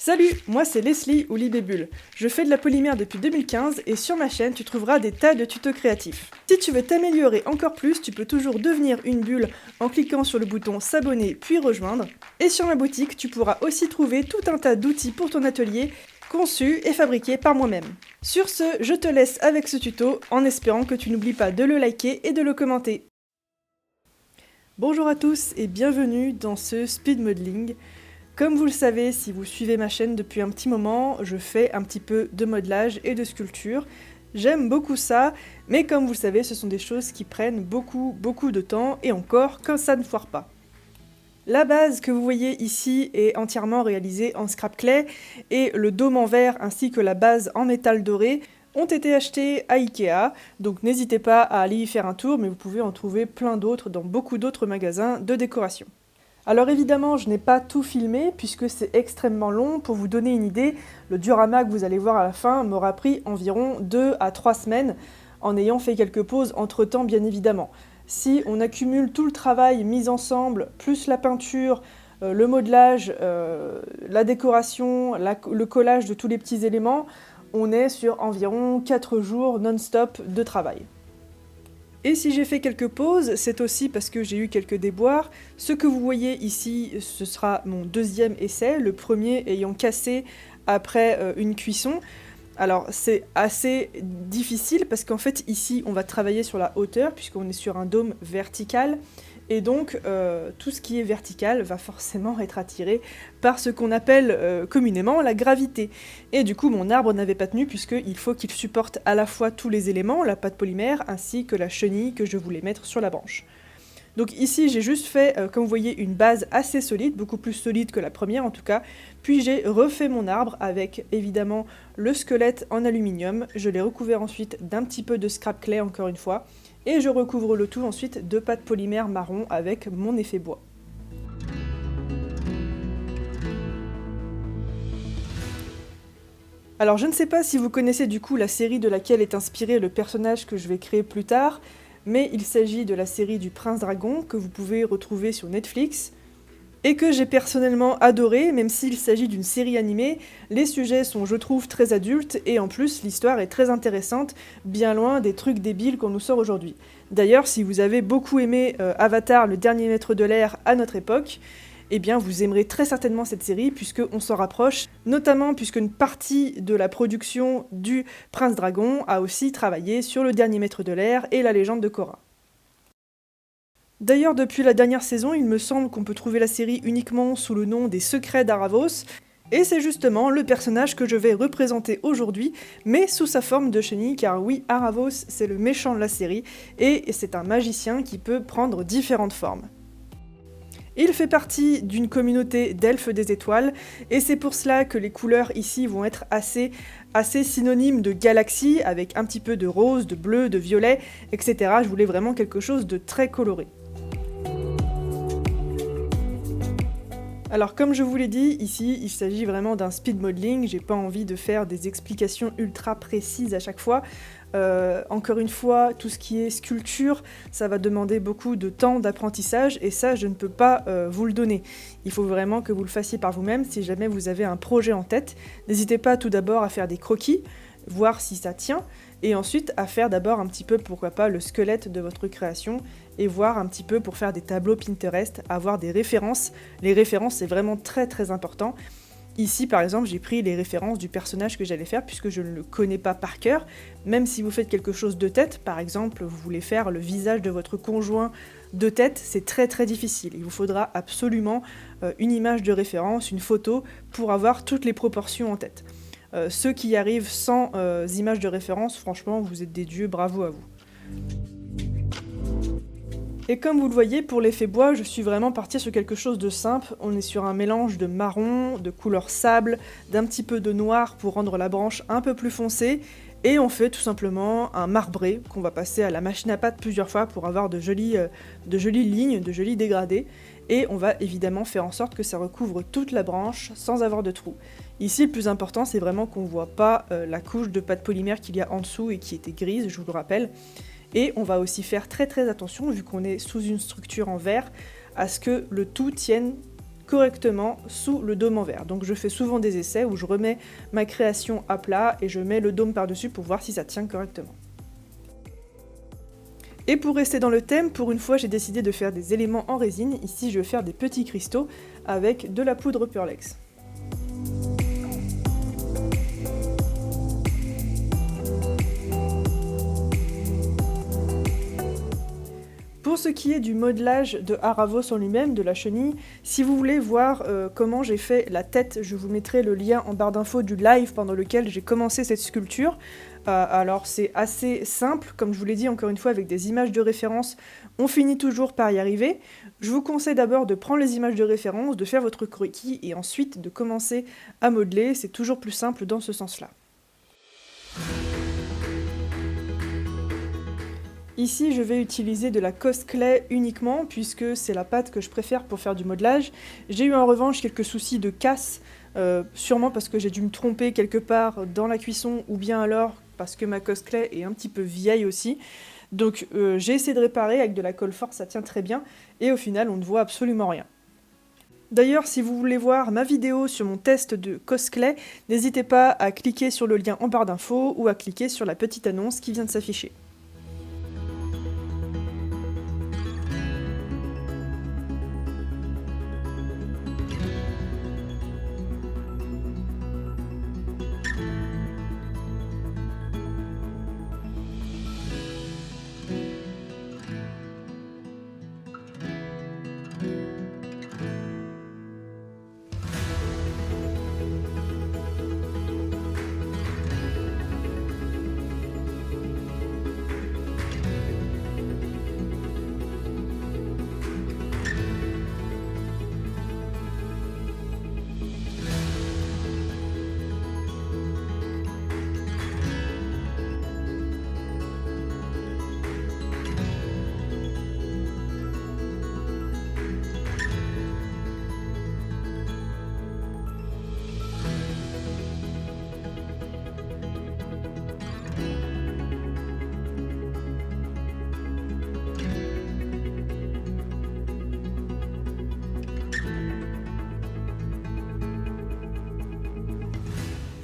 Salut, moi c'est Leslie ou Libébule. Je fais de la polymère depuis 2015 et sur ma chaîne tu trouveras des tas de tutos créatifs. Si tu veux t'améliorer encore plus, tu peux toujours devenir une bulle en cliquant sur le bouton s'abonner puis rejoindre. Et sur ma boutique, tu pourras aussi trouver tout un tas d'outils pour ton atelier conçus et fabriqués par moi-même. Sur ce, je te laisse avec ce tuto en espérant que tu n'oublies pas de le liker et de le commenter. Bonjour à tous et bienvenue dans ce speed modeling. Comme vous le savez, si vous suivez ma chaîne depuis un petit moment, je fais un petit peu de modelage et de sculpture. J'aime beaucoup ça, mais comme vous le savez, ce sont des choses qui prennent beaucoup de temps, et encore, quand ça ne foire pas. La base que vous voyez ici est entièrement réalisée en scrap clay, et le dôme en verre ainsi que la base en métal doré ont été achetés à Ikea, donc n'hésitez pas à aller y faire un tour, mais vous pouvez en trouver plein d'autres dans beaucoup d'autres magasins de décoration. Alors évidemment, je n'ai pas tout filmé puisque c'est extrêmement long. Pour vous donner une idée, le diorama que vous allez voir à la fin m'aura pris environ 2 à 3 semaines en ayant fait quelques pauses entre-temps bien évidemment. Si on accumule tout le travail mis ensemble, plus la peinture, le modelage, la décoration, le collage de tous les petits éléments, on est sur environ 4 jours non-stop de travail. Et si j'ai fait quelques pauses, c'est aussi parce que j'ai eu quelques déboires. Ce que vous voyez ici, ce sera mon deuxième essai, le premier ayant cassé après une cuisson. Alors c'est assez difficile parce qu'en fait ici on va travailler sur la hauteur puisqu'on est sur un dôme vertical. Et donc, tout ce qui est vertical va forcément être attiré par ce qu'on appelle communément la gravité. Et du coup, mon arbre n'avait pas tenu puisqu'il faut qu'il supporte à la fois tous les éléments, la pâte polymère, ainsi que la chenille que je voulais mettre sur la branche. Donc ici, j'ai juste fait, comme vous voyez, une base assez solide, beaucoup plus solide que la première en tout cas. Puis j'ai refait mon arbre avec, évidemment, le squelette en aluminium. Je l'ai recouvert ensuite d'un petit peu de scrap clay, encore une fois. Et je recouvre le tout ensuite de pâte polymère marron avec mon effet bois. Alors je ne sais pas si vous connaissez du coup la série de laquelle est inspiré le personnage que je vais créer plus tard, mais il s'agit de la série du Prince Dragon que vous pouvez retrouver sur Netflix, et que j'ai personnellement adoré, même s'il s'agit d'une série animée, les sujets sont, je trouve, très adultes, et en plus, l'histoire est très intéressante, bien loin des trucs débiles qu'on nous sort aujourd'hui. D'ailleurs, si vous avez beaucoup aimé Avatar, le dernier maître de l'air à notre époque, eh bien vous aimerez très certainement cette série, puisqu'on s'en rapproche, notamment puisqu'une partie de la production du Prince Dragon a aussi travaillé sur le dernier maître de l'air et la légende de Korra. D'ailleurs, depuis la dernière saison, il me semble qu'on peut trouver la série uniquement sous le nom des Secrets d'Aravos, et c'est justement le personnage que je vais représenter aujourd'hui, mais sous sa forme de chenille, car oui, Aravos, c'est le méchant de la série, et c'est un magicien qui peut prendre différentes formes. Il fait partie d'une communauté d'elfes des étoiles, et c'est pour cela que les couleurs ici vont être assez synonymes de galaxie, avec un petit peu de rose, de bleu, de violet, etc. Je voulais vraiment quelque chose de très coloré. Alors comme je vous l'ai dit, ici il s'agit vraiment d'un speed modeling, j'ai pas envie de faire des explications ultra précises à chaque fois. Encore une fois, tout ce qui est sculpture, ça va demander beaucoup de temps d'apprentissage et ça je ne peux pas vous le donner. Il faut vraiment que vous le fassiez par vous-même si jamais vous avez un projet en tête. N'hésitez pas tout d'abord à faire des croquis, voir si ça tient, et ensuite à faire d'abord un petit peu, pourquoi pas, le squelette de votre création, et voir un petit peu pour faire des tableaux Pinterest, avoir des références. Les références, c'est vraiment très important. Ici, par exemple, j'ai pris les références du personnage que j'allais faire, puisque je ne le connais pas par cœur. Même si vous faites quelque chose de tête, par exemple, vous voulez faire le visage de votre conjoint de tête, c'est très difficile. Il vous faudra absolument une image de référence, une photo, pour avoir toutes les proportions en tête. Ceux qui y arrivent sans image de référence, franchement, vous êtes des dieux, bravo à vous. Et comme vous le voyez, pour l'effet bois, je suis vraiment partie sur quelque chose de simple. On est sur un mélange de marron, de couleur sable, d'un petit peu de noir pour rendre la branche un peu plus foncée, et on fait tout simplement un marbré qu'on va passer à la machine à pâte plusieurs fois pour avoir de jolies lignes, de jolis dégradés, et on va évidemment faire en sorte que ça recouvre toute la branche sans avoir de trous. Ici, le plus important, c'est vraiment qu'on ne voit pas la couche de pâte polymère qu'il y a en dessous et qui était grise, je vous le rappelle. Et on va aussi faire très attention, vu qu'on est sous une structure en verre, à ce que le tout tienne correctement sous le dôme en verre. Donc je fais souvent des essais où je remets ma création à plat et je mets le dôme par-dessus pour voir si ça tient correctement. Et pour rester dans le thème, pour une fois j'ai décidé de faire des éléments en résine. Ici je vais faire des petits cristaux avec de la poudre Pearlex. Pour ce qui est du modelage de Haravos en lui-même, de la chenille, si vous voulez voir comment j'ai fait la tête, je vous mettrai le lien en barre d'infos du live pendant lequel j'ai commencé cette sculpture. Alors c'est assez simple, comme je vous l'ai dit encore une fois avec des images de référence, on finit toujours par y arriver. Je vous conseille d'abord de prendre les images de référence, de faire votre croquis et ensuite de commencer à modeler, c'est toujours plus simple dans ce sens-là. Ici, je vais utiliser de la Cosclay uniquement, puisque c'est la pâte que je préfère pour faire du modelage. J'ai eu en revanche quelques soucis de casse, sûrement parce que j'ai dû me tromper quelque part dans la cuisson, ou bien alors parce que ma Cosclay est un petit peu vieille aussi. Donc j'ai essayé de réparer avec de la colle forte, ça tient très bien, et au final on ne voit absolument rien. D'ailleurs, si vous voulez voir ma vidéo sur mon test de Cosclay, n'hésitez pas à cliquer sur le lien en barre d'infos, ou à cliquer sur la petite annonce qui vient de s'afficher.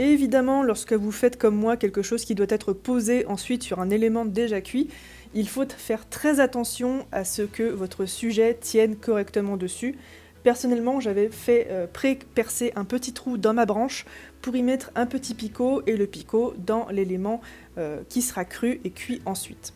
Et évidemment, lorsque vous faites comme moi quelque chose qui doit être posé ensuite sur un élément déjà cuit, il faut faire très attention à ce que votre sujet tienne correctement dessus. Personnellement, j'avais fait pré-percer un petit trou dans ma branche pour y mettre un petit picot et le picot dans l'élément qui sera cru et cuit ensuite.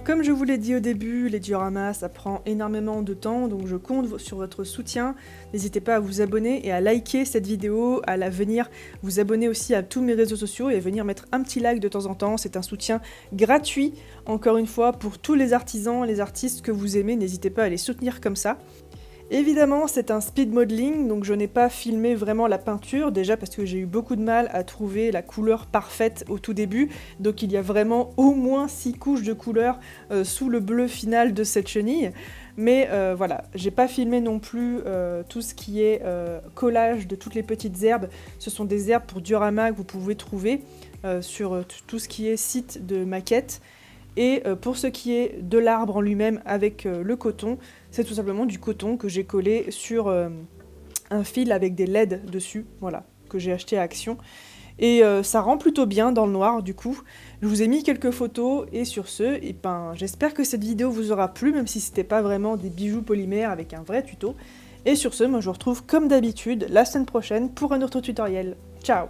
Comme je vous l'ai dit au début, les dioramas ça prend énormément de temps, donc je compte sur votre soutien. N'hésitez pas à vous abonner et à liker cette vidéo, à la venir vous abonner aussi à tous mes réseaux sociaux et à venir mettre un petit like de temps en temps. C'est un soutien gratuit, encore une fois, pour tous les artisans, les artistes que vous aimez, n'hésitez pas à les soutenir comme ça. Évidemment, c'est un speed modeling, donc je n'ai pas filmé vraiment la peinture, déjà parce que j'ai eu beaucoup de mal à trouver la couleur parfaite au tout début, donc il y a vraiment au moins 6 couches de couleur sous le bleu final de cette chenille. Mais voilà, j'ai pas filmé non plus tout ce qui est collage de toutes les petites herbes. Ce sont des herbes pour diorama que vous pouvez trouver sur tout ce qui est site de maquettes. Et pour ce qui est de l'arbre en lui-même avec le coton, c'est tout simplement du coton que j'ai collé sur un fil avec des LED dessus, voilà, que j'ai acheté à Action. Et ça rend plutôt bien dans le noir du coup. Je vous ai mis quelques photos et sur ce, et ben, j'espère que cette vidéo vous aura plu, même si c'était pas vraiment des bijoux polymères avec un vrai tuto. Et sur ce, moi je vous retrouve comme d'habitude la semaine prochaine pour un autre tutoriel. Ciao!